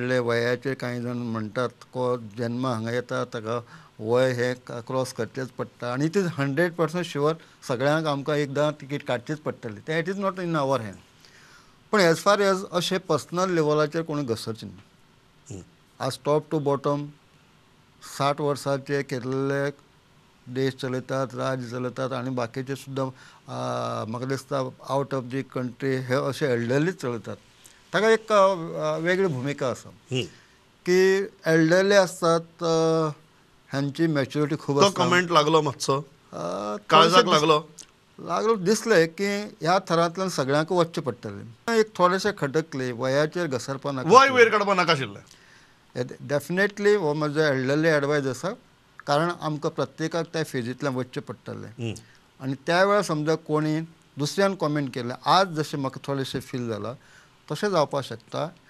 वयाचे कांय जाण म्हणटात को जन्म हांगा येता ताका वय हे क्रॉस करचेच पडटा आनी इट इज 100% शुअर सगळ्यांक आमकां एकदां तिकेट काडचीच पडटली तें it is not in hour hand. पण एज फार एज अशें पर्सनल लेवलाचेर कोणी घसरचें ना. आज टॉप टू बॉटम 60 वर्सांचे केल्ले देश चलयतात, राज्य चलयतात आनी बाकीचे सुद्दां म्हाका दिसता आवट ऑफ दी कंट्री हे अशे एल्डरलीच चलयतात. ताका एक वेगळी भुमिका आसा की एल्डरली आसतात हांची मॅच्युरिटी खूब तो आसता. कमेंट लागलो मातसो, काळजाक थोडेशें लागलो. लागलो दिसलें की ह्या थरांतल्यान सगळ्यांक वचचें पडटलें. एक थोडेशें खटकली वयाचेर घसरपा नाका. वय वयर काडपा नाका आशिल्लें. डेफिनेटली हो म्हजो एल्डरली एडवायज आसा, कारण आमकां प्रत्येकाक त्या फेजींतल्यान वचचें पडटलें. आनी त्या वेळार समजा कोणी दुसऱ्यान कॉमेंट केलें आज जशें म्हाका थोडेशें फील जालां तशें जावपाक शकता